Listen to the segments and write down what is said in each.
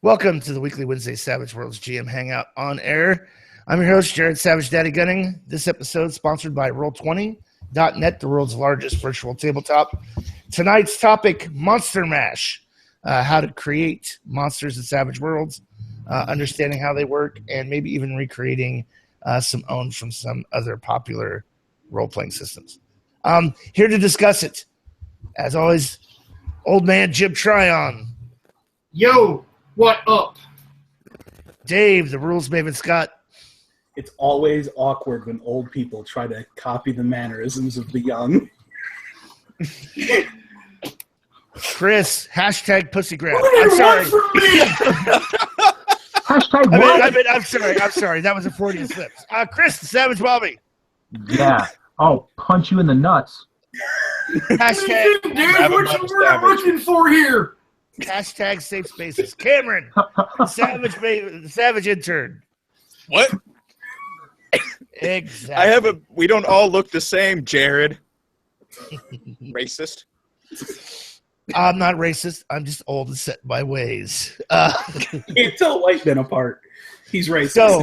Welcome to the weekly Wednesday Savage Worlds GM Hangout on air. I'm your host, Jared Savage Daddy Gunning. This episode is sponsored by Roll20.net, the world's largest virtual tabletop. Tonight's topic, Monster Mash, how to create monsters in Savage Worlds, understanding how they work, and maybe even recreating some owned from some other popular role-playing systems. Here to discuss it, as always, old man Jim Tryon. Yo, what up? Dave, the rules Maven Scott. It's always awkward when old people try to copy the mannerisms of the young. Chris, hashtag pussy grab. I'm sorry. Hashtag what? I'm sorry. That was a Freudian slip. Chris, the Savage Bobby. Yeah. I'll punch you in the nuts. Hashtag, Dude, what you were looking for here? hashtag safe spaces. Cameron, the Savage intern. What? Exactly. We don't all look the same, Jared. Racist. I'm not racist. I'm just old and set in my ways. Can't tell white men apart. He's racist. So,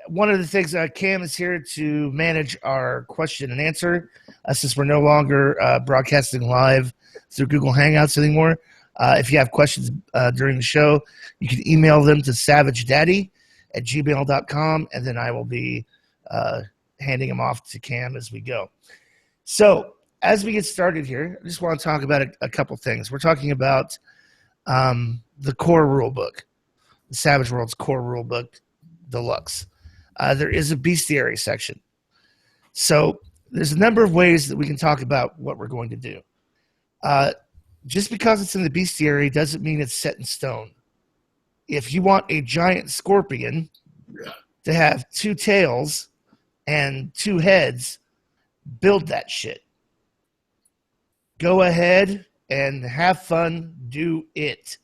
one of the things, Cam is here to manage our question and answer, since we're no longer broadcasting live through Google Hangouts anymore. If you have questions during the show, you can email them to savagedaddy@gmail.com, and then I will be handing them off to Cam as we go. So, as we get started here, I just want to talk about a couple things. We're talking about the core rule book, the Savage Worlds core rule book deluxe. There is a bestiary section. So there's a number of ways that we can talk about what we're going to do. Just because it's in the bestiary doesn't mean it's set in stone. If you want a giant scorpion to have 2 tails and 2 heads, build that shit. Go ahead and have fun. Do it.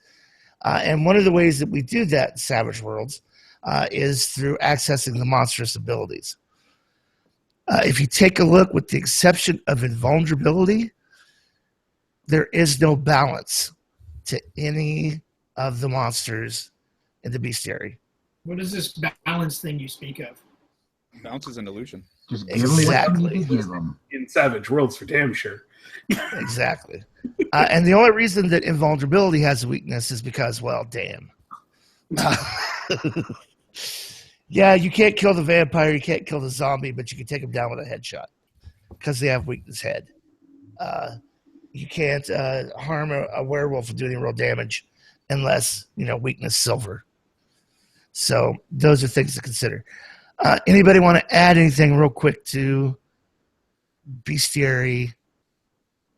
And one of the ways that we do that in Savage Worlds is through accessing the monstrous abilities. If you take a look, with the exception of invulnerability, there is no balance to any of the monsters in the bestiary. What is this balance thing you speak of? Balance is an illusion. Just give them Exactly. what you need to give them. In Savage Worlds, for damn sure. Exactly. And the only reason that invulnerability has a weakness is because, well, damn. Yeah, you can't kill the vampire, you can't kill the zombie, but you can take them down with a headshot because they have weakness head. You can't harm a werewolf with doing real damage unless, weakness silver. So those are things to consider. Anybody want to add anything real quick to bestiary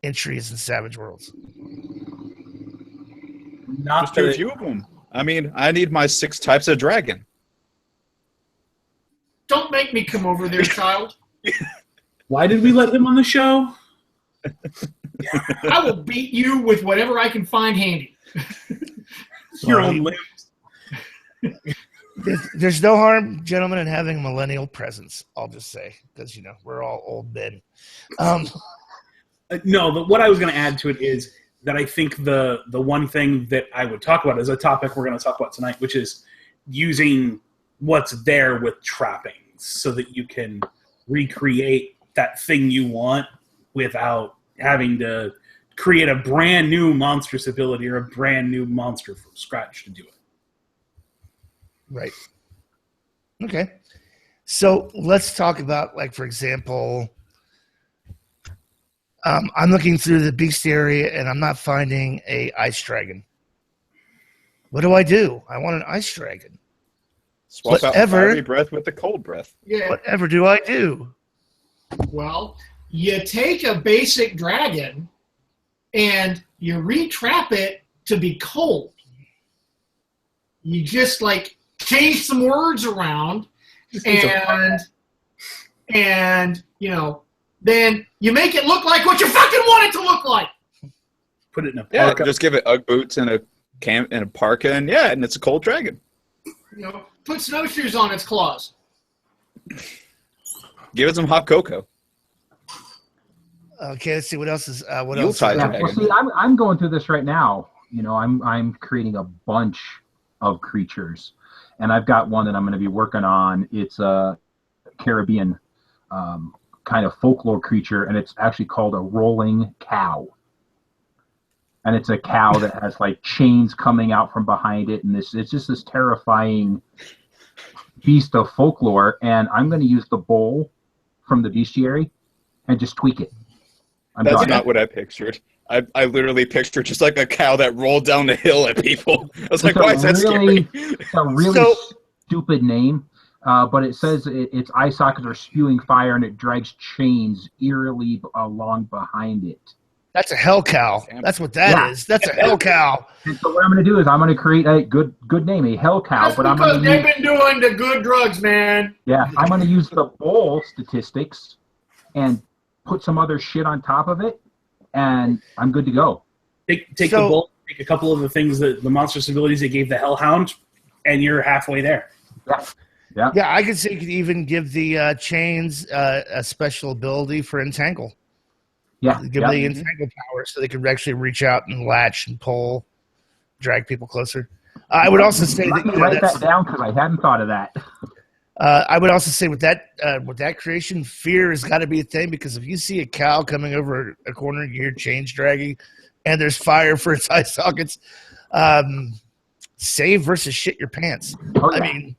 entries in Savage Worlds? Not Just a few of them. I mean, I need my 6 types of dragon. Don't make me come over there, child. Why did we let him on the show? I will beat you with whatever I can find handy. Your own limbs. There's no harm, gentlemen, in having a millennial presence, I'll just say, because, we're all old men. No, but what I was going to add to it is that I think the one thing that I would talk about is a topic we're going to talk about tonight, which is using what's there with trappings so that you can recreate that thing you want without having to create a brand new monstrous ability or a brand new monster from scratch to do it. Right. Okay. So let's talk about, for example, I'm looking through the bestiary and I'm not finding a ice dragon. What do? I want an ice dragon. Swap out the fiery breath with the cold breath. Yeah. Whatever do I do? Well, you take a basic dragon and you retrap it to be cold. You just change some words around and then you make it look like what you fucking want it to look like. Put it in a Yeah, parka. just give it Ugg boots and a parka, and it's a cold dragon. Put snowshoes on its claws. Give it some hot cocoa. Okay, let's see what else is. What else? Yuletide Yeah, dragon. well, see, I'm going through this right now, I'm creating a bunch of creatures, and I've got one that I'm going to be working on. It's a Caribbean kind of folklore creature, and it's actually called a rolling cow. And it's a cow that has like chains coming out from behind it, and it's just this terrifying beast of folklore. And I'm going to use the bowl from the bestiary and just tweak it. That's not what I pictured. I literally pictured just like a cow that rolled down the hill at people. I was like, why is that scary? It's a really stupid name, but it says its eye sockets are spewing fire, and it drags chains eerily along behind it. That's a hell cow. That's what that is. That's a hell cow. And so what I'm going to do is I'm going to create a good name, a hell cow. That's because they've been doing the good drugs, man. Yeah, I'm going to use the bowl statistics and put some other shit on top of it, and I'm good to go. Take the bowl, take a couple of the things, the monstrous abilities they gave the Hellhound, and you're halfway there. Yeah, I could say you could even give the chains a special ability for entangle. Yeah, give the entangle power so they can actually reach out and latch and pull, drag people closer. I would also say write that down because I hadn't thought of that. I would also say with that creation, fear has got to be a thing, because if you see a cow coming over a corner, you hear chains dragging, and there's fire for its eye sockets, save versus shit your pants. Oh, yeah. I mean,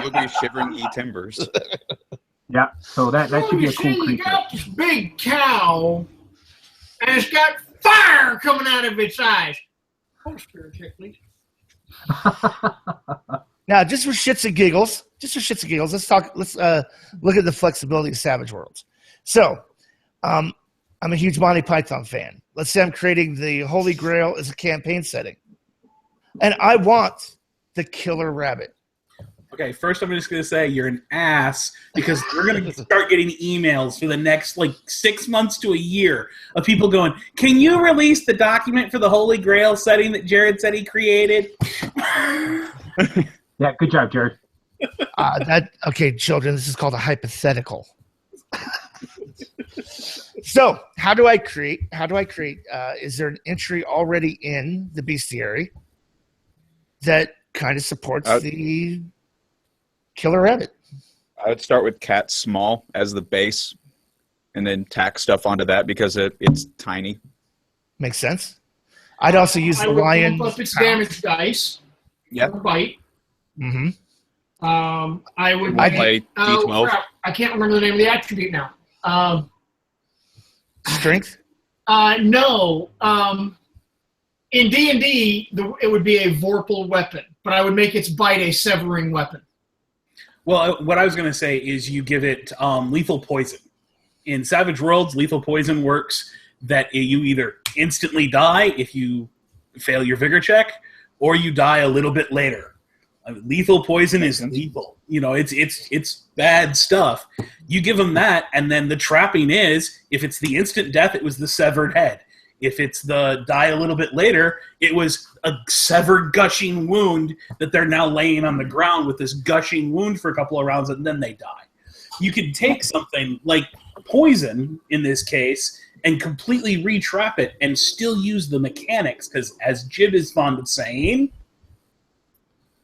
you'll be shivering e-timbers. Yeah, so that should be a cool creature. You got this big cow, and it's got fire coming out of its eyes. Hold spirit check, please. Now, just for shits and giggles, let's look at the flexibility of Savage Worlds. So, I'm a huge Monty Python fan. Let's say I'm creating the Holy Grail as a campaign setting, and I want the killer rabbit. Okay, first I'm just going to say you're an ass, because we're going to start getting emails for the next 6 months to a year of people going, can you release the document for the Holy Grail setting that Jared said he created? Yeah, good job, Jared. Okay, children, this is called a hypothetical. So how do I create? Is there an entry already in the bestiary that kind of supports the killer rabbit? I would start with cat small as the base, and then tack stuff onto that because it's tiny. Makes sense. I'd also use the lion. Up its damage dice. Yeah. Bite. Mm-hmm. I would play D12. Crap. I can't remember the name of the attribute now. Strength? No. In D&D, it would be a vorpal weapon, but I would make its bite a severing weapon. Well, what I was going to say is you give it lethal poison. In Savage Worlds, lethal poison works that you either instantly die if you fail your vigor check, or you die a little bit later. Lethal poison is lethal. It's bad stuff. You give them that, and then the trapping is, if it's the instant death, it was the severed head. If it's the die a little bit later, it was a severed gushing wound that they're now laying on the ground with this gushing wound for a couple of rounds, and then they die. You could take something like poison, in this case, and completely re-trap it and still use the mechanics, because as Jib is fond of saying,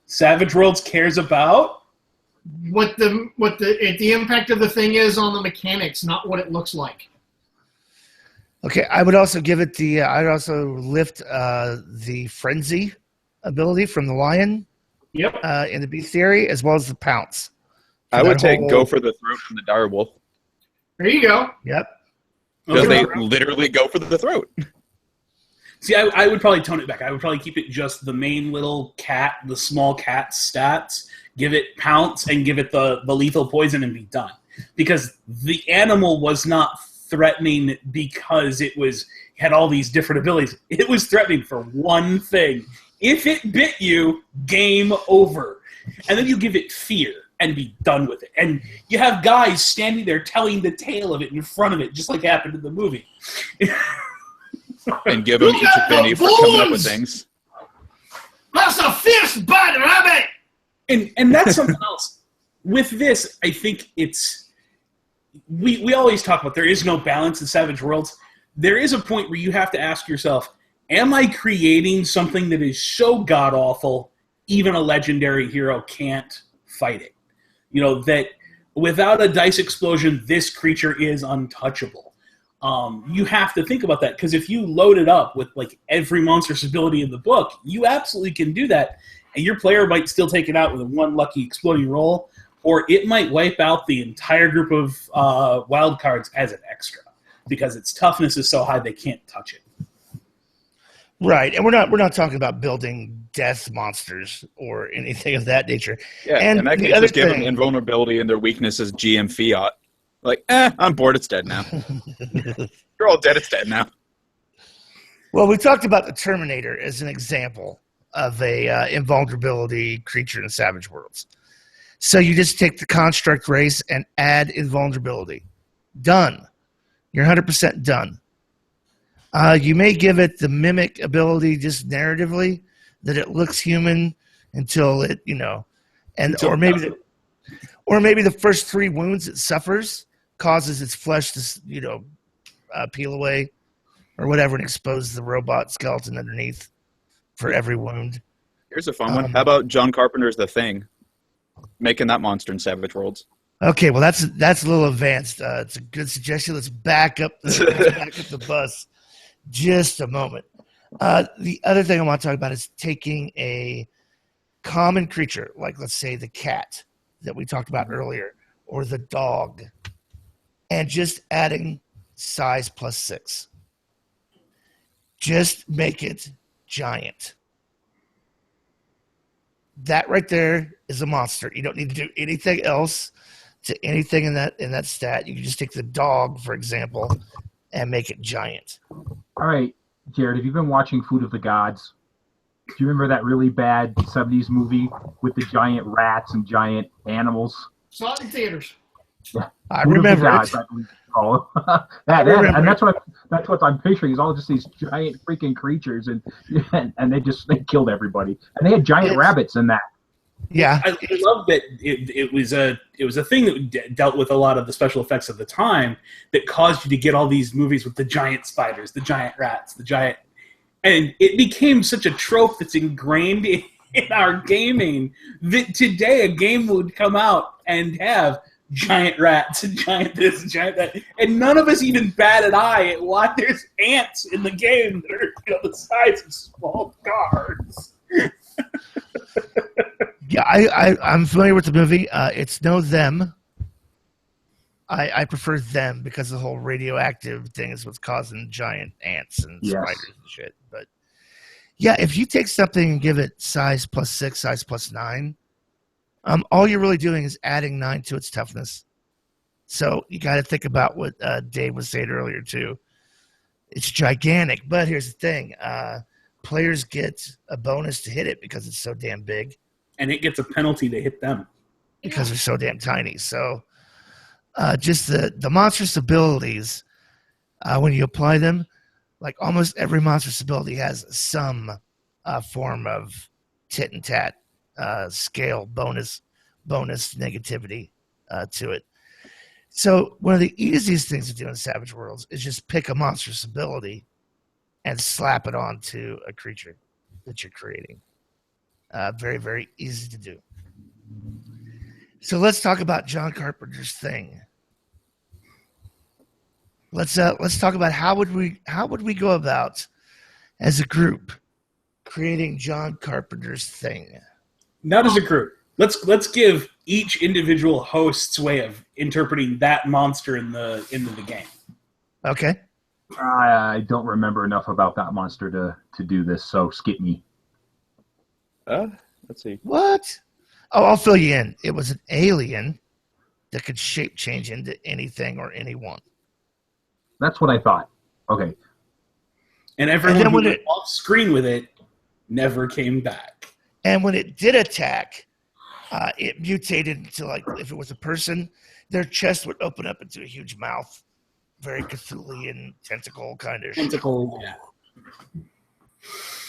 Savage Worlds cares about what the impact of the thing is on the mechanics, not what it looks like. Okay, I would also give it I'd also lift the frenzy ability from the lion. Yep. In the bestiary, as well as the pounce. I would take go for the throat from the dire wolf. There you go. Yep. Because they literally go for the throat. See, I would probably tone it back. I would probably keep it just the main little cat, the small cat stats, give it pounce, and give it the lethal poison and be done. Because the animal was not threatening because it had all these different abilities. It was threatening for one thing. If it bit you, game over. And then you give it fear and be done with it. And you have guys standing there telling the tale of it in front of it, just like happened in the movie. And give them each a penny for coming up with things. That's a fierce bad rabbit! And that's something else. With this, I think it's... We always talk about there is no balance in Savage Worlds. There is a point where you have to ask yourself, am I creating something that is so god-awful, even a legendary hero can't fight it? You know, that without a dice explosion, this creature is untouchable. You have to think about that, because if you load it up with like every monstrous ability in the book, you absolutely can do that, and your player might still take it out with a one lucky exploding roll, or it might wipe out the entire group of wild cards as an extra, because its toughness is so high they can't touch it. Right, and we're not talking about building death monsters or anything of that nature. Yeah, and that can just give them invulnerability, and their weakness is GM fiat. Like, I'm bored, it's dead now. You're all dead, it's dead now. Well, we talked about the Terminator as an example of a invulnerability creature in Savage Worlds. So you just take the construct race and add invulnerability. Done. You're 100% done. You may give it the mimic ability just narratively, that it looks human until it, or maybe the first 3 wounds it suffers causes its flesh to, peel away or whatever, and expose the robot skeleton underneath for every wound. Here's a fun one. How about John Carpenter's The Thing? Making that monster in Savage Worlds. Okay, well that's a little advanced. It's a good suggestion. Let's back up the bus just a moment. The other thing I want to talk about is taking a common creature, like let's say the cat that we talked about earlier, or the dog, and just adding size +6. Just make it giant. That right there is a monster. You don't need to do anything else to anything in that stat. You can just take the dog, for example, and make it giant. All right, Jared, have you been watching Food of the Gods? Do you remember that really bad 70s movie with the giant rats and giant animals? Saw it in theaters. Yeah. I remember it. And that's what I'm picturing, is all just these giant freaking creatures, and they killed everybody, and they had giant rabbits in that. Yeah, I love that it was a thing that dealt with a lot of the special effects of the time that caused you to get all these movies with the giant spiders, the giant rats, and it became such a trope that's ingrained in our gaming that today a game would come out and have giant rats and giant this and giant that, and none of us even bat an eye at why there's ants in the game that are the size of small cars. Yeah, I'm familiar with the movie. It's no them. I prefer them because the whole radioactive thing is what's causing giant ants and spiders and shit. But yeah, if you take something and give it size +6, size +9, all you're really doing is adding 9 to its toughness. So you got to think about what Dave was saying earlier too. It's gigantic, but here's the thing: players get a bonus to hit it because it's so damn big. And it gets a penalty to hit them because they're so damn tiny. So just the monstrous abilities, when you apply them, like almost every monstrous ability has some form of tit and tat scale bonus negativity to it. So one of the easiest things to do in Savage Worlds is just pick a monstrous ability and slap it onto a creature that you're creating. Very, very easy to do. So let's talk about John Carpenter's thing. Let's talk about how would we go about as a group creating John Carpenter's thing. Not as a group. Let's give each individual host's way of interpreting that monster into the game. Okay. I don't remember enough about that monster to do this, so skip me. Let's see. What? Oh, I'll fill you in. It was an alien that could shape change into anything or anyone. That's what I thought. Okay. And everyone who went off screen with it never came back. And when it did attack, it mutated into, like, if it was a person, their chest would open up into a huge mouth. Very Cthulhian tentacle kind of. Tentacle,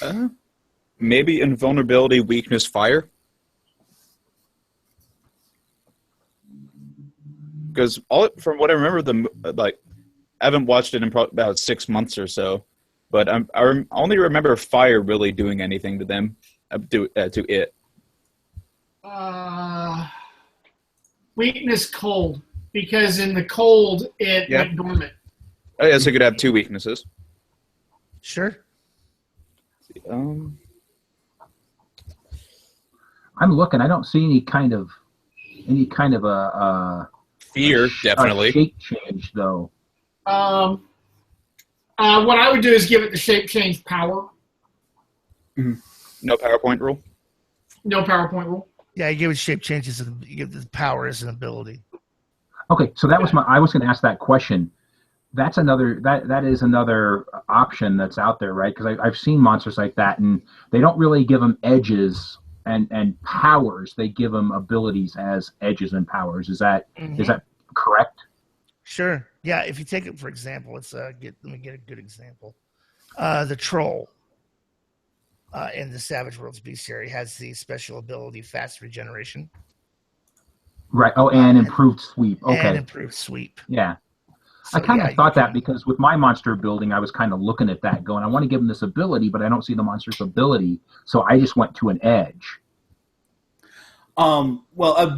yeah. Maybe invulnerability, weakness, fire. Because from what I remember, I haven't watched it in about 6 months or so. but I only remember fire really doing anything to them, to it. Weakness cold, because in the cold it went dormant. Oh, yeah, so it could have 2 weaknesses. Sure. I'm looking. I don't see any kind of a fear, definitely. A shape change, though. What I would do is give it the shape change power. Mm-hmm. No PowerPoint rule? No PowerPoint rule. Yeah, you give it shape changes, and you give the power as an ability. Okay, so that was I was going to ask that question. That's another that is another option that's out there, right? Because I've seen monsters like that, and they don't really give them edges and powers. They give them abilities as edges and powers. Is that is that correct? Sure. Yeah. If you take it for example, let me get a good example. The troll in the Savage Worlds bestiary has the special ability fast regeneration. Right. Oh, and improved sweep. Okay. And improved sweep. Yeah. So, I kind of thought that because with my monster building, I was kind of looking at that going, I want to give him this ability, but I don't see the monster's ability. So I just went to an edge. Well,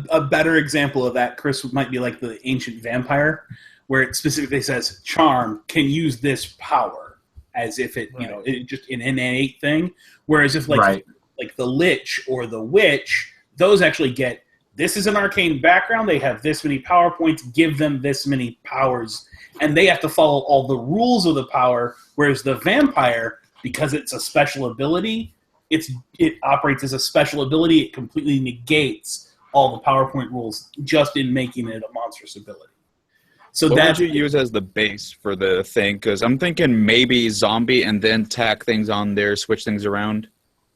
a better example of that, Chris, might be like the Ancient Vampire, where it specifically says charm can use this power as if it, you know, it just an innate thing. Whereas if like the Lich or the Witch, those actually get, this is an arcane background, they have this many power points, give them this many powers, and they have to follow all the rules of the power, whereas the vampire, because it's a special ability, it operates as a special ability, it completely negates all the PowerPoint rules just in making it a monstrous ability. So what that would you use as the base for the thing? Because I'm thinking maybe zombie and then tack things on there, switch things around.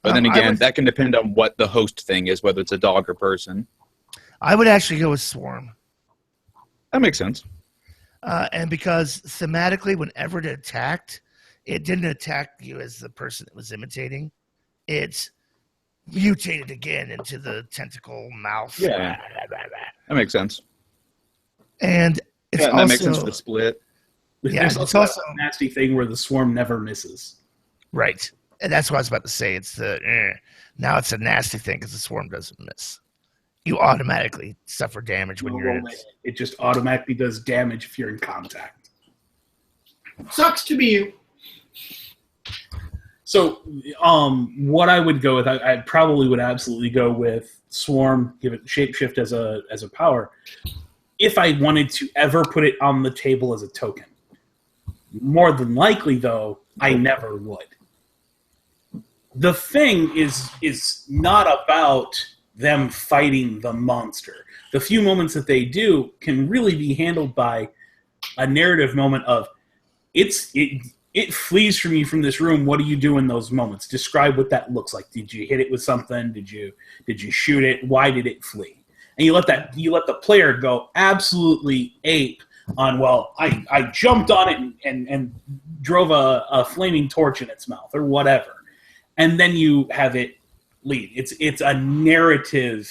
But then again, that can depend on what the host thing is, whether it's a dog or person. I would actually go with Swarm. That makes sense. And because thematically, whenever it attacked, it didn't attack you as the person it was imitating. It mutated again into the tentacle mouth. Yeah. That makes sense. And it's that makes sense for the split. Yeah, there's also a nasty thing where the swarm never misses. Right. And that's what I was about to say. It's now it's a nasty thing because the swarm doesn't miss. You automatically suffer damage when you're in it. It just automatically does damage if you're in contact. Sucks to be you. So, what I would go with, I probably would absolutely go with Swarm, give it Shapeshift as a power, if I wanted to ever put it on the table as a token. More than likely, though, I never would. The thing is not about them fighting the monster. The few moments that they do can really be handled by a narrative moment of it flees from you from this room. What do you do in those moments? Describe what that looks like. Did you hit it with something? Did you shoot it? Why did it flee? And you let the player go absolutely ape on, well, I jumped on it and drove a flaming torch in its mouth or whatever. And then you have it lead. It's a narrative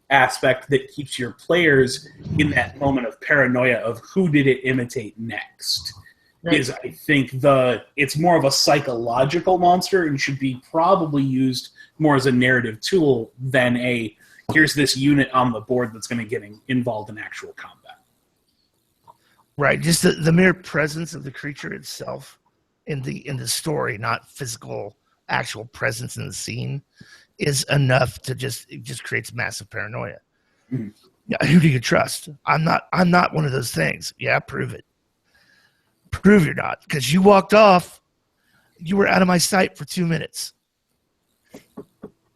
aspect that keeps your players in that moment of paranoia of who did it imitate next. Right. Is I think it's more of a psychological monster and should be probably used more as a narrative tool than here's this unit on the board that's going to get involved in actual combat. Right, just the mere presence of the creature itself in the story, not physical actual presence in the scene, is enough to it just creates massive paranoia. Mm-hmm. Yeah, who do you trust? I'm not one of those things. Yeah, prove it. Prove you're not, because you walked off. You were out of my sight for 2 minutes.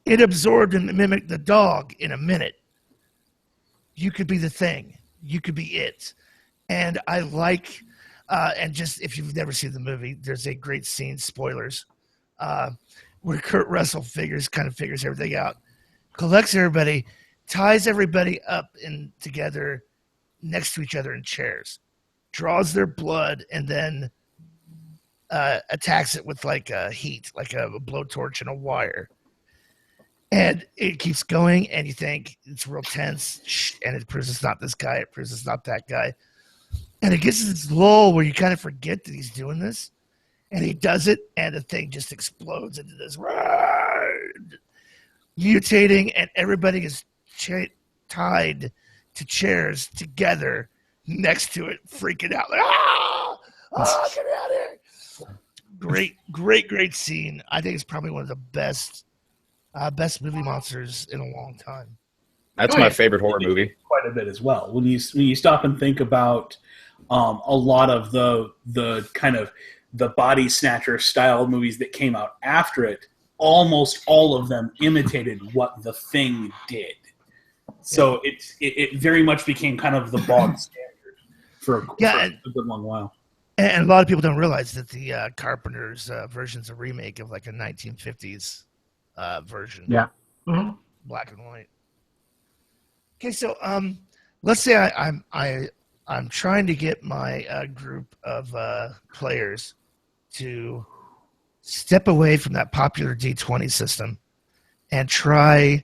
It absorbed and mimicked the dog in a minute. You could be the thing. You could be it. And I like, and just if you've never seen the movie, there's a great scene, spoilers, where Kurt Russell figures everything out, collects everybody, ties everybody up together next to each other in chairs, draws their blood, and then attacks it with like a heat, like a blowtorch and a wire. And it keeps going, and you think it's real tense, and it proves it's not this guy, it proves it's not that guy. And it gets to this lull where you kind of forget that he's doing this. And he does it, and the thing just explodes into this mutating, and everybody is tied to chairs together next to it, freaking out. Like, get out of here. Great scene. I think it's probably one of the best movie monsters in a long time. That's my favorite horror movie. Quite a bit as well. When you stop and think about a lot of the kind of the body snatcher style movies that came out after it, almost all of them imitated what the Thing did. So it very much became kind of the bog standard for a good long while. And a lot of people don't realize that the Carpenter's version's a remake of like a 1950s version. Yeah. Mm-hmm. Black and white. Okay, so let's say I'm trying to get my group of players to step away from that popular D20 system and try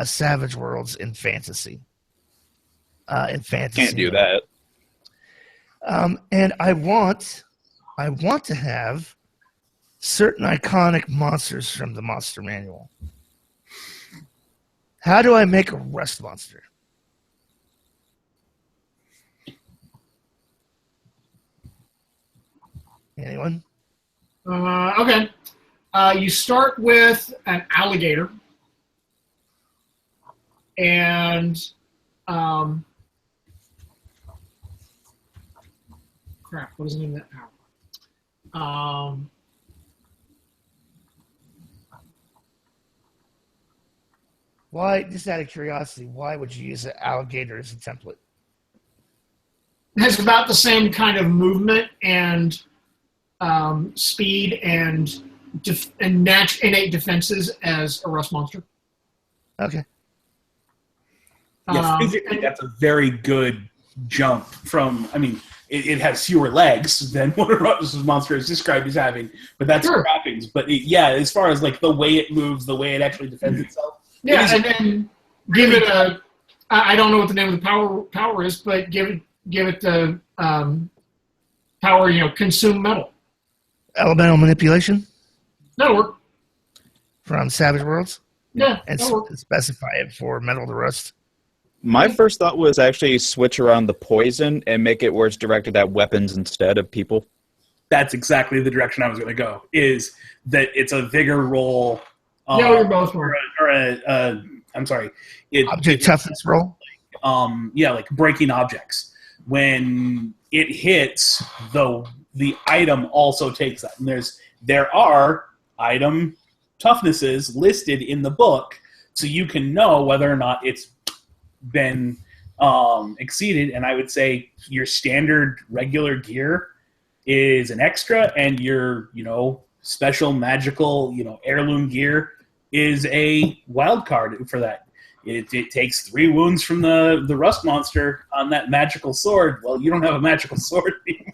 Savage Worlds in fantasy. Can't do that. And I want to have certain iconic monsters from the Monster Manual. How do I make a rust monster? Anyone? Okay. You start with an alligator, and crap. What is the name of that power? Why? Just out of curiosity, why would you use an alligator as a template? It has about the same kind of movement and speed and innate defenses as a rust monster. Okay. Yeah, physically, that's a very good jump from. I mean, it has fewer legs than what a rust monster is described as having, but that's trappings. But as far as like the way it moves, the way it actually defends itself. Yeah, and then give it a. I don't know what the name of the power is, but give it the power. Consume metal. Elemental manipulation. That'll work. From Savage Worlds. Yeah, and specify it for metal to rust. My first thought was actually switch around the poison and make it where it's directed at weapons instead of people. That's exactly the direction I was going to go. Is that it's a vigor roll? You're both wrong. I'm sorry. Object toughness roll. Like breaking objects. When it hits, the item also takes that. And there are item toughnesses listed in the book, so you can know whether or not it's been exceeded. And I would say your standard regular gear is an extra, and your special magical heirloom gear is a wild card for that. It takes 3 wounds from the rust monster on that magical sword. Well, you don't have a magical sword anymore.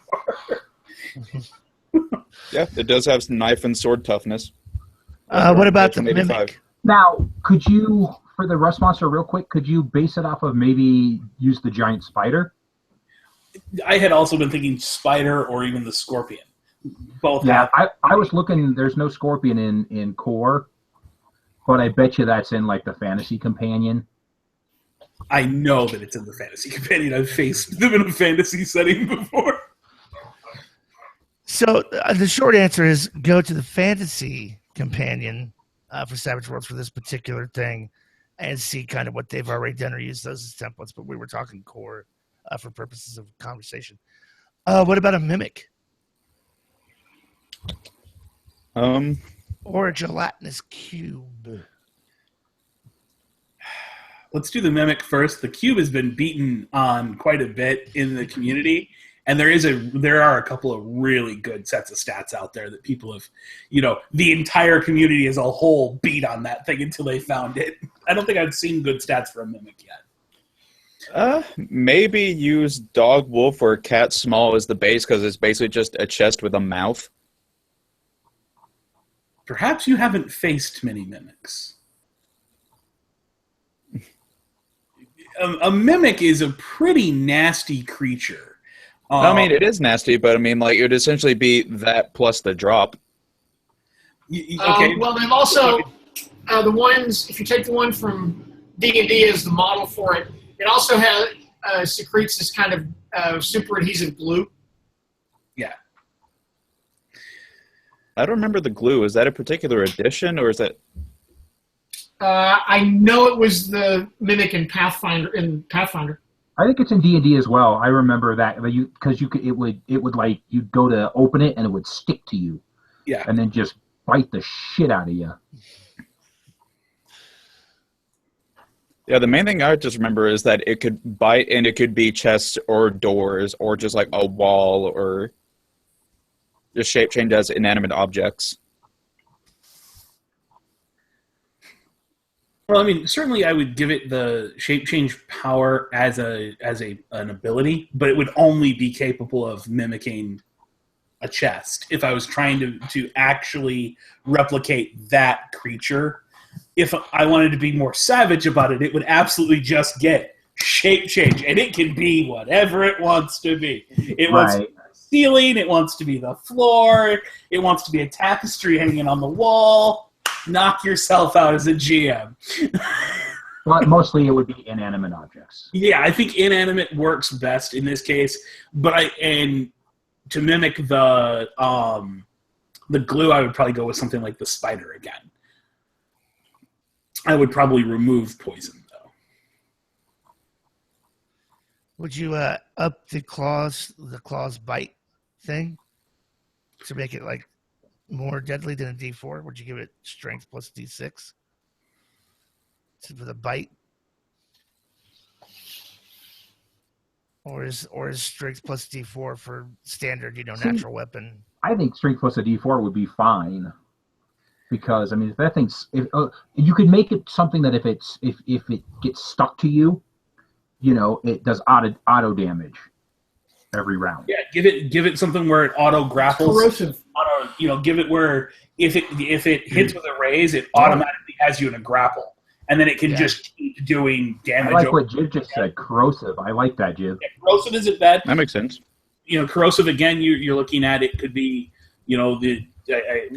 Yeah, it does have some knife and sword toughness. What about the mimic? Now, could you, for the rust monster real quick, could you base it off of maybe use the giant spider? I had also been thinking spider or even the scorpion. Both. Yeah, I was looking, there's no scorpion in core, but I bet you that's in like the fantasy companion. I know that it's in the fantasy companion. I've faced them in a fantasy setting before. So the short answer is go to the fantasy companion for Savage Worlds for this particular thing and see kind of what they've already done or use those as templates. But we were talking core for purposes of conversation. What about a mimic? Or a gelatinous cube? Let's do the mimic first. The cube has been beaten on quite a bit in the community, and there are a couple of really good sets of stats out there that people have, the entire community as a whole beat on that thing until they found it. I don't think I've seen good stats for a mimic yet. Maybe use dog, wolf, or cat small as the base because it's basically just a chest with a mouth. Perhaps you haven't faced many mimics. A mimic is a pretty nasty creature. I mean, it is nasty, but I mean, like, it would essentially be that plus the drop. Okay. Well, they've also the ones. If you take the one from D&D as the model for it, it also has secretes this kind of super adhesive glue. Yeah. I don't remember the glue. Is that a particular edition, or is that? I know it was the Mimic in Pathfinder. I think it's in D&D as well. I remember that because it would like you'd go to open it and it would stick to you. Yeah. And then just bite the shit out of you. Yeah, the main thing I just remember is that it could bite, and it could be chests or doors or just like a wall or just shape change as inanimate objects. Well, I mean, certainly I would give it the shape change power as an ability, but it would only be capable of mimicking a chest. If I was trying to actually replicate that creature, if I wanted to be more savage about it, it would absolutely just get shape change, and it can be whatever it wants to be. It wants to be the ceiling, it wants to be the floor, it wants to be a tapestry hanging on the wall. Knock yourself out as a GM. Well, mostly it would be inanimate objects. Yeah, I think inanimate works best in this case, but to mimic the glue, I would probably go with something like the spider again. I would probably remove poison, though. Would you up the claws bite thing to make it like more deadly than a D4? Would you give it strength plus D6 for the bite? Or is strength plus D4 for standard, natural weapon? I think strength plus a D4 would be fine. Because I mean, if that thing's, you could make it something that if it gets stuck to you, it does auto damage every round. Yeah, give it something where it auto grapples. Corrosive. Give it where if it hits with a raise, it automatically has you in a grapple, and then it can just keep doing damage. I like what Jiv just said. Corrosive. I like that, Jiv. Yeah, corrosive isn't bad. That makes sense. Corrosive again. You're looking at it could be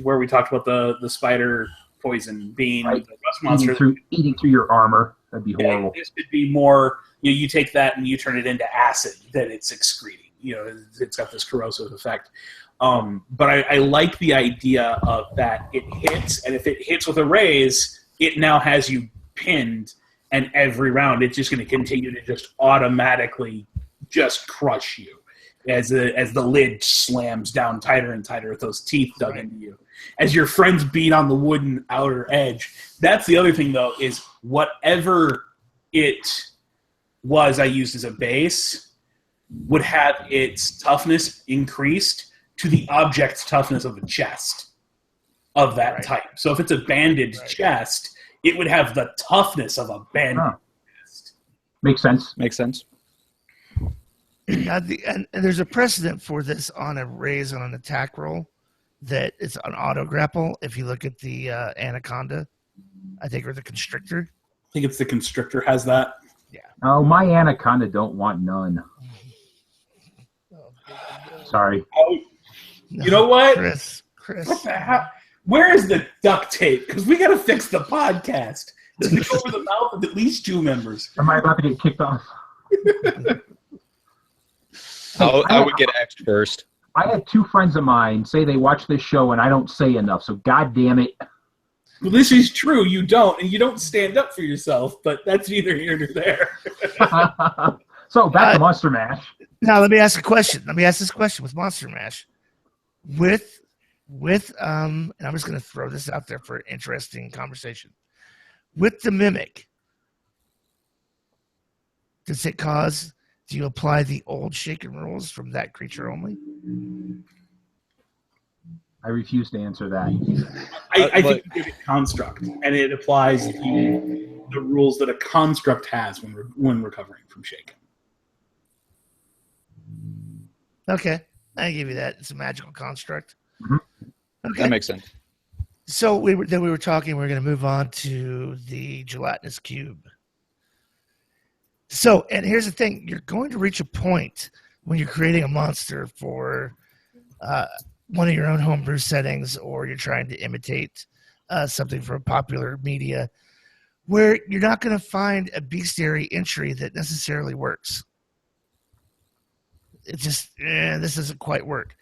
where we talked about the spider poison being the rust monster eating through your armor. That'd be horrible. This could be more. You take that and you turn it into acid that it's excreting. It's got this corrosive effect. But I like the idea of that it hits, and if it hits with a raise, it now has you pinned, and every round it's just going to continue to just automatically just crush you as the lid slams down tighter and tighter with those teeth dug into you. As your friends beat on the wooden outer edge. That's the other thing, though, is whatever it was I used as a base would have its toughness increased to the object's toughness of a chest of that type. So if it's a banded chest, it would have the toughness of a banded chest. Makes sense. Makes sense. And there's a precedent for this on a raise on an attack roll that it's an auto grapple. If you look at the anaconda, I think, or the constrictor. I think it's the constrictor has that. Yeah. Oh, my anaconda don't want none. Sorry. Oh, you know what? Chris. What the hell? Where is the duct tape? Because we got to fix the podcast. It's going to go over the mouth of at least 2 members. Am I about to get kicked off? I would get axed first. I had 2 friends of mine say they watch this show and I don't say enough, so god damn it. Well, this is true. You don't, and you don't stand up for yourself, but that's neither here nor there. So back to Monster Mash. Now let me ask a question. Let me ask this question with Monster Mash. With and I'm just going to throw this out there for interesting conversation. With the mimic, do you apply the old shaken rules from that creature only? I refuse to answer that. I think you give it construct, and it applies the rules that a construct has when recovering from shaken. Okay, I give you that. It's a magical construct. Mm-hmm. Okay. That makes sense. So we were talking. We're going to move on to the gelatinous cube. So, and here's the thing: you're going to reach a point when you're creating a monster for one of your own homebrew settings, or you're trying to imitate something from popular media, where you're not going to find a bestiary entry that necessarily works. It just, this doesn't quite work.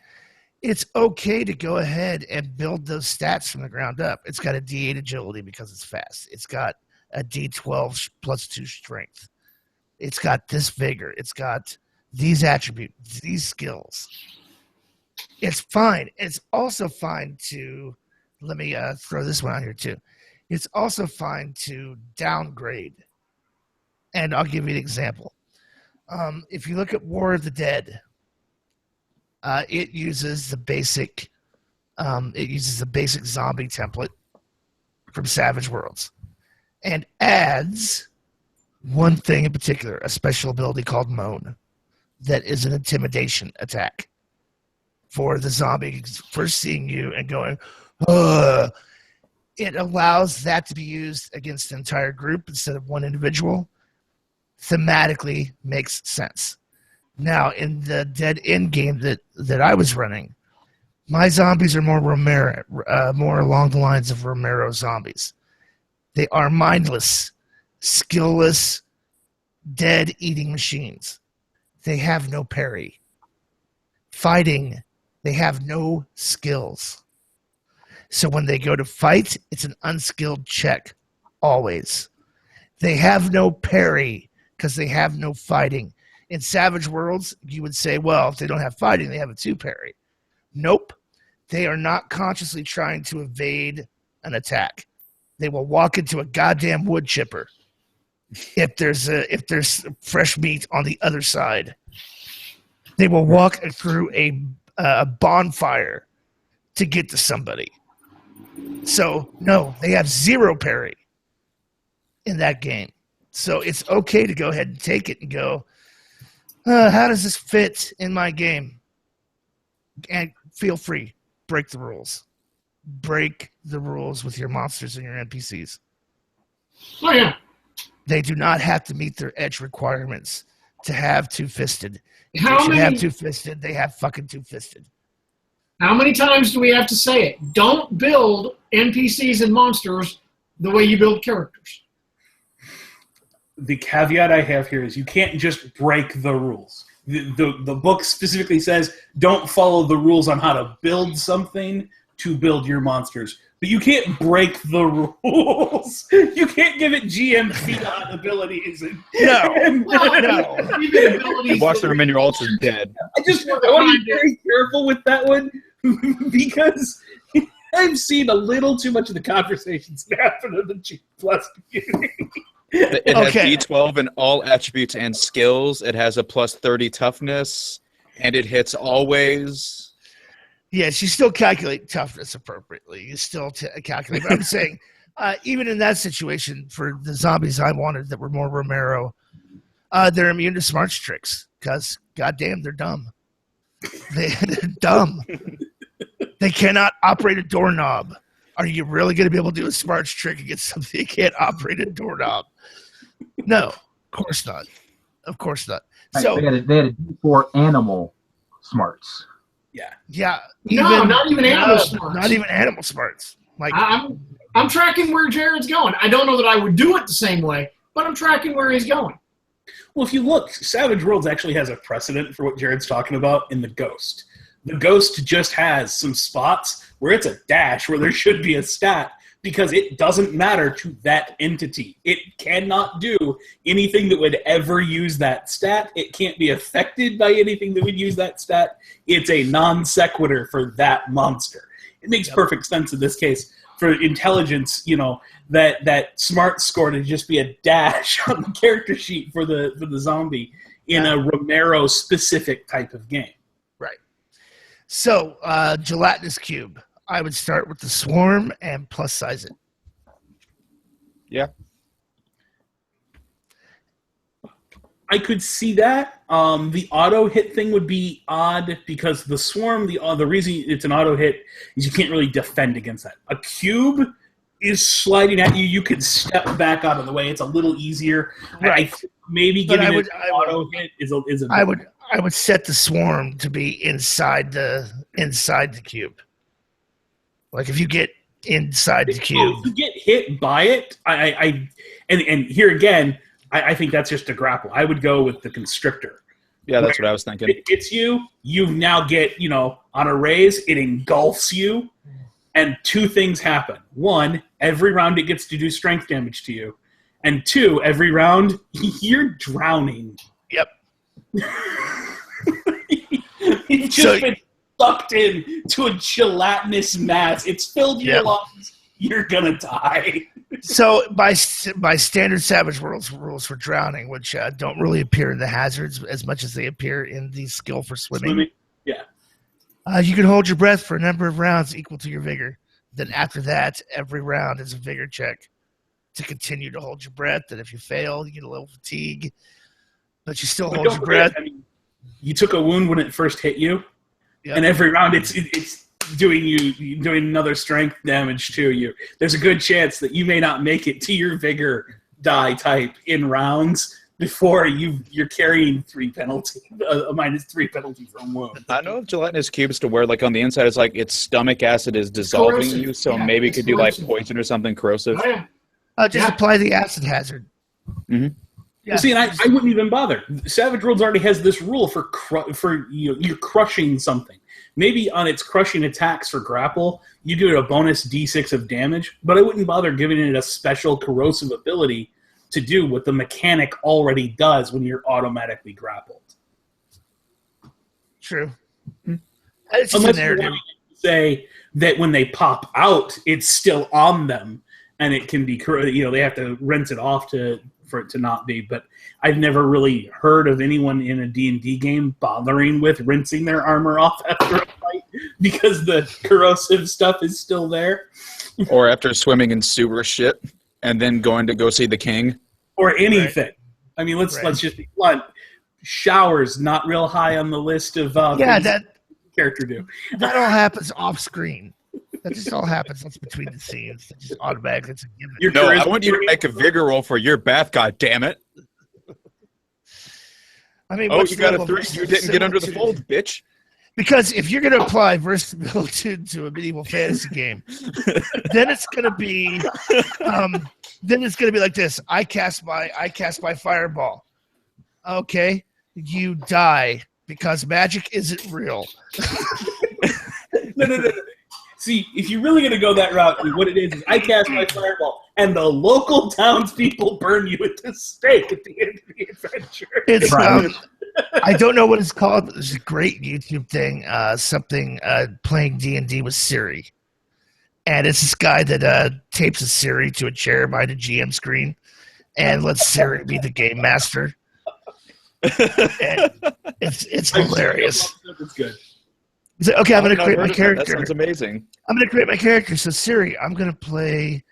It's okay to go ahead and build those stats from the ground up. It's got a D8 agility because it's fast. It's got a D12 plus 2 strength. It's got this vigor. It's got these attributes, these skills. It's fine. It's also fine to, let me throw this one out here too. It's also fine to downgrade. And I'll give you an example. If you look at War of the Dead, it uses the basic zombie template from Savage Worlds and adds one thing in particular, a special ability called Moan, that is an intimidation attack for the zombie first seeing you and going, ugh. It allows that to be used against an entire group instead of one individual. Thematically makes sense. Now, in the Dead End game that I was running, my zombies are more more along the lines of Romero zombies. They are mindless, skillless, dead-eating machines. They have no parry. Fighting, they have no skills. So when they go to fight, it's an unskilled check, always. They have no parry because they have no fighting. In Savage Worlds, you would say, well, if they don't have fighting, they have a 2 parry. Nope. They are not consciously trying to evade an attack. They will walk into a goddamn wood chipper if there's fresh meat on the other side. They will walk through a bonfire to get to somebody. So, no, they have 0 parry in that game. So it's okay to go ahead and take it and go, how does this fit in my game? And feel free. Break the rules. Break the rules with your monsters and your NPCs. Oh, yeah. They do not have to meet their edge requirements to have two-fisted. If How they should many- have two-fisted, they have fucking two-fisted. How many times do we have to say it? Don't build NPCs and monsters the way you build characters. The caveat I have here is you can't just break the rules. The book specifically says don't follow the rules on how to build something to build your monsters. But you can't break the rules. You can't give it GM fiat abilities. No. Even abilities Watch that- them and your altar's dead. I want to be very careful with that one because I've seen a little too much of the conversations that happen in the G+ community. It has Okay. D12 in all attributes and skills. It has a plus 30 toughness, and it hits always. Yes, you still calculate toughness appropriately. You still calculate. But I'm saying, even in that situation, for the zombies I wanted that were more Romero, they're immune to smarts tricks because, goddamn, they're dumb. They're dumb. They cannot operate a doorknob. Are you really going to be able to do a smarts trick against something you can't operate a doorknob? No, of course not. Of course not. So they had a D4 animal smarts. yeah, No, not even animal smarts. Not even animal smarts. Like I'm tracking where Jared's going. I don't know that I would do it the same way, but I'm tracking where he's going. Well, if you look, Savage Worlds actually has a precedent for what Jared's talking about in the Ghost. The Ghost just has some spots where it's a dash where there should be a stat because it doesn't matter to that entity. It cannot do anything that would ever use that stat. It can't be affected by anything that would use that stat. It's a non sequitur for that monster. It makes perfect sense in this case. For intelligence, that smart score to just be a dash on the character sheet for the zombie in a Romero specific type of game. right. So gelatinous cube. I would start with the swarm and plus size it. Yeah. I could see that. The auto hit thing would be odd because the swarm, the reason it's an auto hit is you can't really defend against that. A cube is sliding at you. You can step back out of the way. It's a little easier. Right. Maybe But giving I would- it an auto hit is a I would I would set the swarm to be inside the cube. Like if you get inside the cube, if you get hit by it, and here again, I think that's just a grapple. I would go with the constrictor. Yeah, that's what I was thinking. It hits you. You now get, on a raise, it engulfs you, and two things happen. One, every round it gets to do strength damage to you. And two, every round, you're drowning. Yep. You've just been sucked in to a gelatinous mass. It's filled your lungs. You're going to die. So by standard Savage Worlds rules for drowning, which don't really appear in the hazards as much as they appear in the skill for swimming. Yeah. You can hold your breath for a number of rounds equal to your vigor. Then after that, every round is a vigor check to continue to hold your breath. And if you fail, you get a little fatigue, but you still hold your breath. You took a wound when it first hit you, and every round it's doing another strength damage to you. There's a good chance that you may not make it to your vigor die type in rounds before you're carrying a minus 3 penalty from wound. I know of gelatinous cubes to where, like, on the inside, it's like its stomach acid is dissolving corrosive. you, so Yeah, maybe it could do like corrosive. poison or something corrosive. Oh, yeah. Just apply the acid hazard. Mm-hmm. Yeah. See, and I wouldn't even bother. Savage Worlds already has this rule for you're crushing something. Maybe on its crushing attacks for grapple, you do it a bonus d6 of damage, but I wouldn't bother giving it a special corrosive ability to do what the mechanic already does when you're automatically grappled. True. It's just Unless a you narrative. want to say that when they pop out, it's still on them, and it can be, they have to rinse it off for it to not be. But I've never really heard of anyone in a D&D game bothering with rinsing their armor off after a fight because the corrosive stuff is still there. Or after swimming in sewer shit and then going to go see the king. Or anything. Right. I mean, let's just be blunt. Showers not real high on the list of things that character do. That all happens off screen. That just all happens. That's between the scenes. It's just automatic. It's a given. No, I want you to make a vigor roll for your bath. God damn it! I mean, you got a 3. You didn't get under the fold, bitch. Because if you're going to apply versatility to a medieval fantasy game, then it's going to be, like this. I cast my fireball. Okay, you die because magic isn't real. No. See, if you're really going to go that route, what it is I cast my fireball, and the local townspeople burn you at the stake at the end of the adventure. It's I don't know what it's called, but there's a great YouTube thing, playing D&D with Siri. And it's this guy that tapes a Siri to a chair behind a GM screen and lets Siri be the game master. And it's hilarious. It's good. He's like, okay, I'm going to create my character. That sounds amazing. I'm going to create my character. So Siri, I'm going to play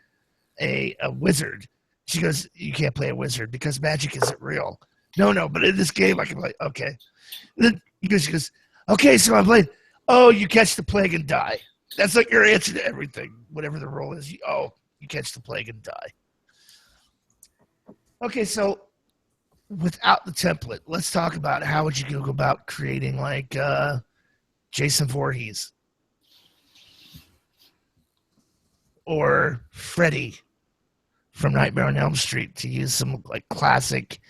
a wizard. She goes, you can't play a wizard because magic isn't real. No, but in this game I can play. Okay. And then she goes, okay, so I'm playing. Oh, you catch the plague and die. That's like your answer to everything. Whatever the role is, you catch the plague and die. Okay, so without the template, let's talk about how would you go about creating like Jason Voorhees or Freddy from Nightmare on Elm Street, to use some like classic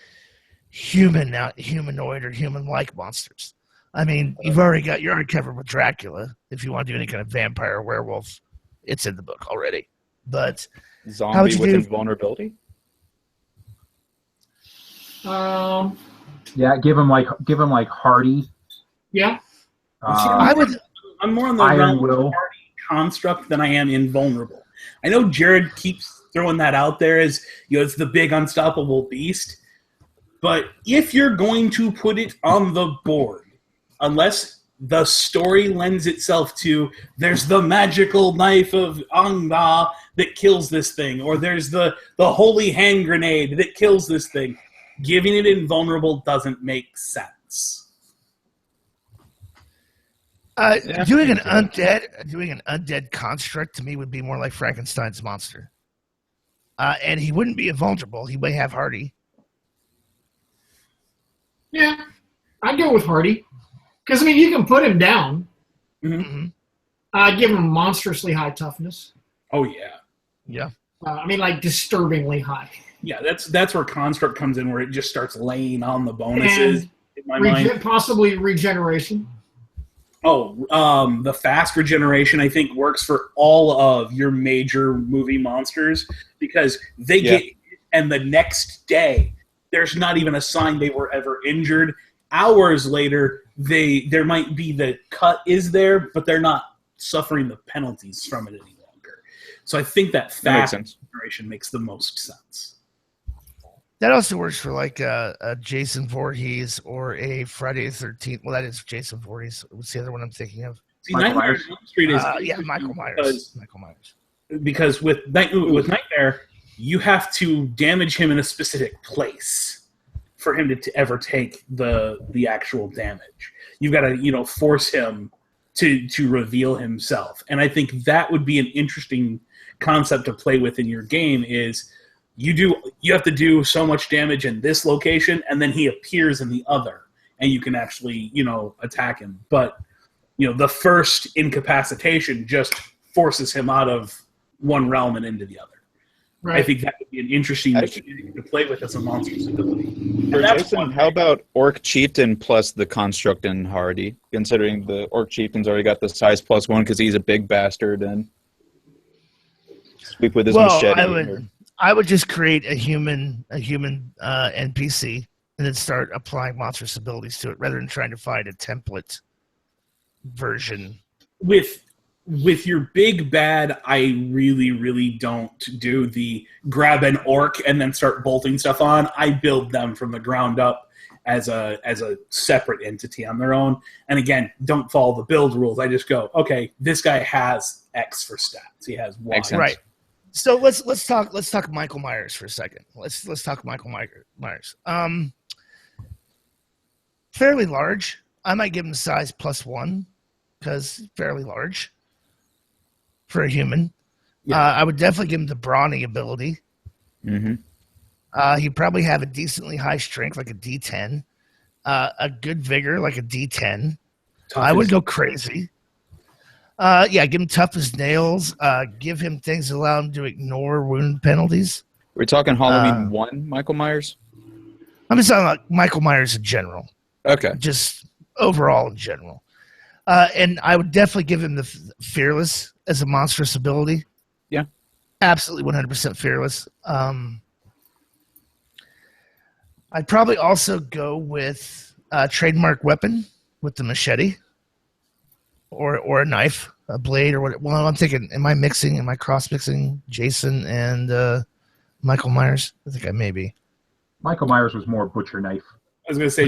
humanoid or human-like monsters. I mean, you're already covered with Dracula. If you want to do any kind of vampire or werewolf, it's in the book already. But zombie with invulnerability. Yeah, give him like Hardy. Yeah. I'm more on the Iron realm Will. of Hardy construct than I am invulnerable. I know Jared keeps throwing that out there as it's the big unstoppable beast. But if you're going to put it on the board, unless the story lends itself to there's the magical knife of Anga that kills this thing, or there's the holy hand grenade that kills this thing, giving it invulnerable doesn't make sense. Doing an undead construct to me would be more like Frankenstein's monster. And he wouldn't be invulnerable. He may have Hardy. Yeah. I'd go with hardy. Because, I mean, you can put him down. Mm-hmm. I'd give him monstrously high toughness. Oh, yeah. Yeah. I mean, like, disturbingly high. Yeah, that's where construct comes in, where it just starts laying on the bonuses. In my mind, possibly regeneration. Oh, the fast regeneration, I think, works for all of your major movie monsters because they get, and the next day, there's not even a sign they were ever injured. Hours later, there might be the cut is there, but they're not suffering the penalties from it any longer. So I think that fast regeneration makes the most sense. That also works for like a Jason Voorhees or a Friday the 13th. Well, that is Jason Voorhees. What's the other one I'm thinking of? See, Nightmare on Elm Street is Michael Myers. Michael Myers. Because with Nightmare, you have to damage him in a specific place for him to ever take the actual damage. You've got to force him to reveal himself, and I think that would be an interesting concept to play with in your game. Is you have to do so much damage in this location, and then he appears in the other, and you can actually attack him. But the first incapacitation just forces him out of one realm and into the other. Right. I think that would be an interesting mechanic to play with as a monster's ability. For Jason, how about Orc Chieftain plus the Construct and Hardy? Considering the Orc Chieftain's already got the size +1 because he's a big bastard and sweep with his machete. I would just create a human NPC and then start applying monstrous abilities to it rather than trying to find a template version. With your big bad, I really, really don't do the grab an orc and then start bolting stuff on. I build them from the ground up as a separate entity on their own. And again, don't follow the build rules. I just go, okay, this guy has X for stats. He has Y. Right. So let's talk Michael Myers for a second. Let's talk Michael Myers. Fairly large. I might give him size +1 because fairly large for a human. Yeah. I would definitely give him the brawny ability. Mm-hmm. He'd probably have a decently high strength, like a D10. A good vigor, like a D10. I would go crazy. Give him tough as nails. Give him things that allow him to ignore wound penalties. We're talking Halloween 1, Michael Myers? I'm just talking about Michael Myers in general. Okay. Just overall in general. And I would definitely give him the Fearless as a monstrous ability. Yeah. Absolutely 100% Fearless. I'd probably also go with a trademark weapon with the machete. Or a knife, a blade, or what? Well, I'm thinking, am I cross-mixing Jason and Michael Myers? I think I may be. Michael Myers was more butcher knife. I was going to say,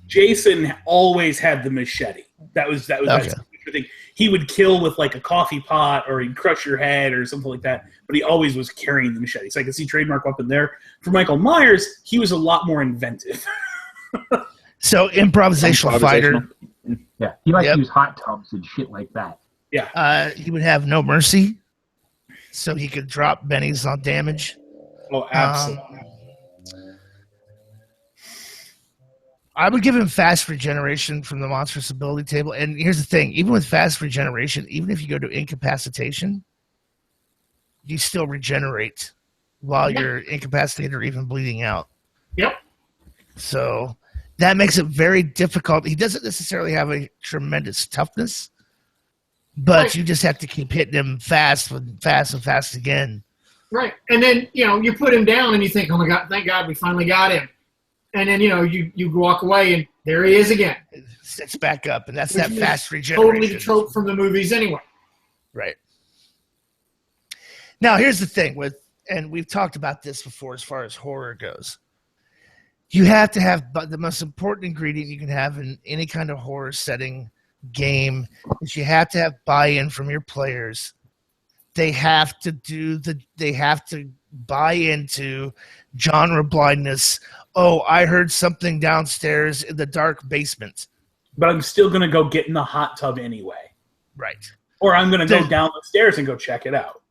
Jason always had the machete. That was okay. Thing. He would kill with like a coffee pot, or he'd crush your head, or something like that. But he always was carrying the machete. So I can see trademark weapon there. For Michael Myers, he was a lot more inventive. So improvisational fighter. Yeah, he likes to use hot tubs and shit like that. Yeah. He would have no mercy, so he could drop bennies on damage. Oh, absolutely. I would give him fast regeneration from the monstrous ability table. And here's the thing. Even with fast regeneration, even if you go to incapacitation, you still regenerate while you're incapacitated or even bleeding out. Yep. So that makes it very difficult. He doesn't necessarily have a tremendous toughness, but you just have to keep hitting him fast again. Right. And then, you put him down and you think, oh my God, thank God we finally got him. And then, you walk away and there he is again. It sits back up, and that's that fast regeneration. Totally trope from the movies anyway. Right. Now, here's the thing and we've talked about this before as far as horror goes. You have to have the most important ingredient you can have in any kind of horror setting game is you have to have buy-in from your players. They have to buy into genre blindness. Oh, I heard something downstairs in the dark basement. But I'm still going to go get in the hot tub anyway. Right. Or I'm going to go down the stairs and go check it out.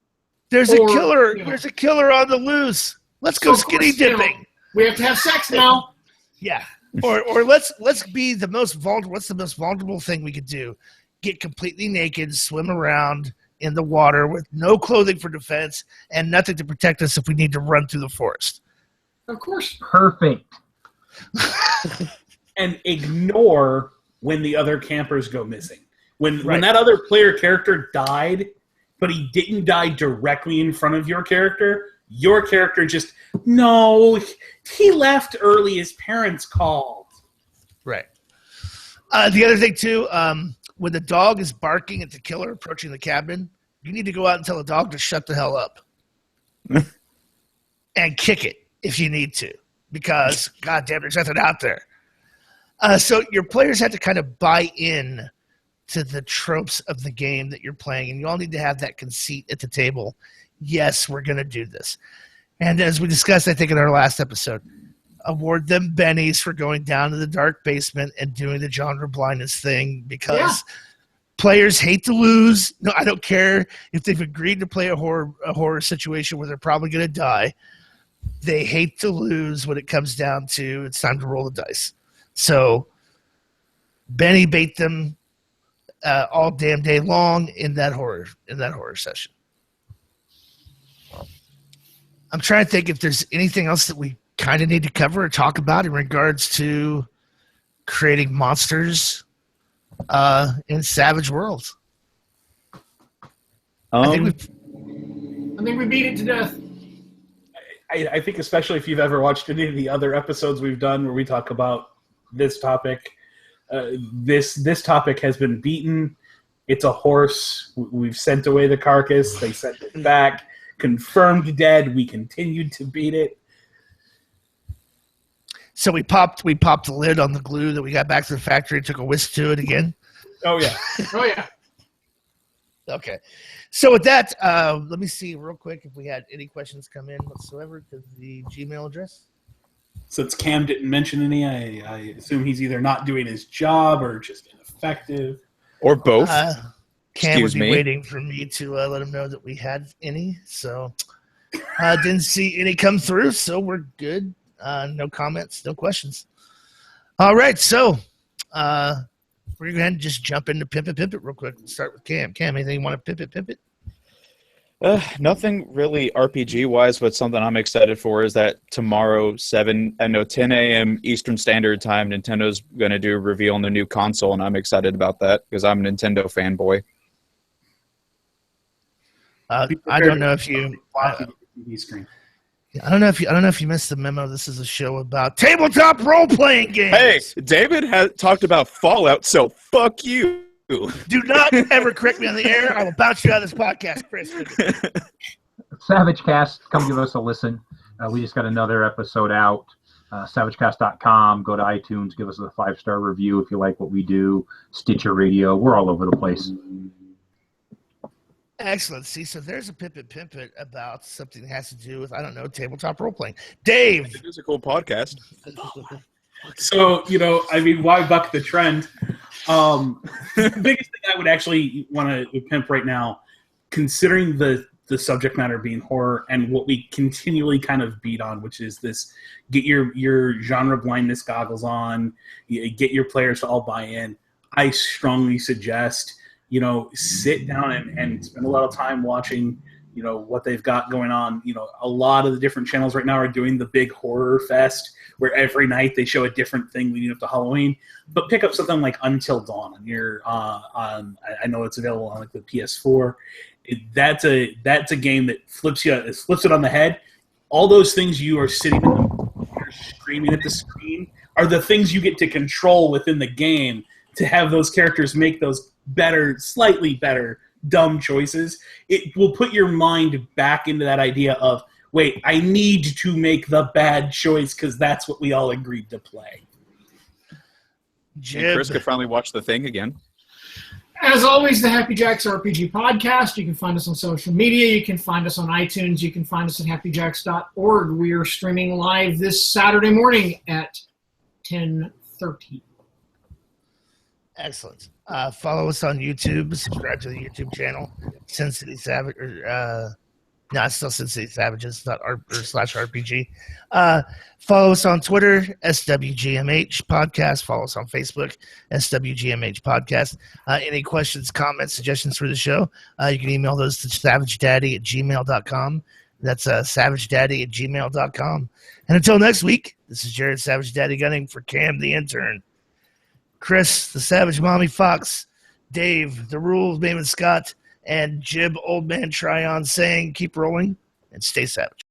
There's a killer. There's a killer on the loose. Let's go skinny dipping. We have to have sex now. Yeah. Or let's be the most vulnerable. What's the most vulnerable thing we could do? Get completely naked, swim around in the water with no clothing for defense and nothing to protect us if we need to run through the forest. Of course. Perfect. And ignore when the other campers go missing. When that other player character died, but he didn't die directly in front of your character just, no, he left early, his parents called. Right. The other thing, too, when the dog is barking at the killer approaching the cabin, you need to go out and tell the dog to shut the hell up. And kick it if you need to, because, goddamn, there's nothing out there. So your players have to kind of buy in to the tropes of the game that you're playing, and you all need to have that conceit at the table. Yes, we're going to do this. And as we discussed, I think, in our last episode, award them bennies for going down to the dark basement and doing the genre blindness thing, because players hate to lose. No, I don't care if they've agreed to play a horror situation where they're probably going to die. They hate to lose when it comes down to it's time to roll the dice. So Benny bait them all damn day long in that horror session. I'm trying to think if there's anything else that we kind of need to cover or talk about in regards to creating monsters in Savage Worlds. I think we beat it to death. I think especially if you've ever watched any of the other episodes we've done where we talk about this topic, this topic has been beaten. It's a horse. We've sent away the carcass. They sent it back. Confirmed dead. We continued to beat it. So we popped the lid on the glue that we got back to the factory, took a whisk to it again. Oh yeah. Oh yeah. Okay. So with that, let me see real quick if we had any questions come in whatsoever to the Gmail address. Since Cam didn't mention any, I assume he's either not doing his job or just ineffective. Or both. Cam would be waiting for me to let him know that we had any. So didn't see any come through, so we're good. No comments, no questions. All right, so we're going to go ahead and just jump into Pimp It real quick. Let's start with Cam. Cam, anything you want to Pimp It? Nothing really RPG-wise, but something I'm excited for is that tomorrow, 10 a.m. Eastern Standard Time, Nintendo's going to do a reveal on the new console, and I'm excited about that because I'm a Nintendo fanboy. I don't know if you... I don't know if you missed the memo. This is a show about tabletop role-playing games. Hey, David has talked about Fallout, so fuck you. Do not ever correct me on the air. I will bounce you out of this podcast, Chris. Savage Cast, come give us a listen. We just got another episode out. SavageCast.com. Go to iTunes. Give us a 5-star review if you like what we do. Stitcher Radio. We're all over the place. Excellent. See, so there's a Pimp It about something that has to do with, I don't know, tabletop role-playing. Dave! It is a cool podcast. So, why buck the trend? The biggest thing I would actually want to pimp right now, considering the subject matter being horror and what we continually kind of beat on, which is this, get your genre blindness goggles on, get your players to all buy in. I strongly suggest, sit down and spend a lot of time watching, what they've got going on. A lot of the different channels right now are doing the big horror fest where every night they show a different thing leading up to Halloween. But pick up something like Until Dawn on your I know it's available on like the PS4. That's a game that flips it on the head. All those things you are sitting in you're screaming at the screen are the things you get to control within the game to have those characters make those slightly better dumb choices. It will put your mind back into that idea of, wait, I need to make the bad choice because that's what we all agreed to play. And Chris could finally watch The Thing again. As always, the Happy Jacks RPG podcast. You can find us on social media. You can find us on iTunes. You can find us at happyjacks.org. We are streaming live this Saturday morning at 10:30. Excellent. Follow us on YouTube. Subscribe to the YouTube channel, Sin City Savage, or No, it's still Sin City Savages, not R or slash RPG. Follow us on Twitter, SWGMH Podcast. Follow us on Facebook, SWGMH Podcast. Any questions, comments, suggestions for the show, you can email those to savagedaddy@gmail.com. That's savagedaddy@gmail.com. And until next week, this is Jared Savage Daddy gunning for Cam the Intern, Chris the Savage Mommy Fox, Dave the Rules Maven Scott, and Jib Old Man Tryon saying keep rolling and stay savage.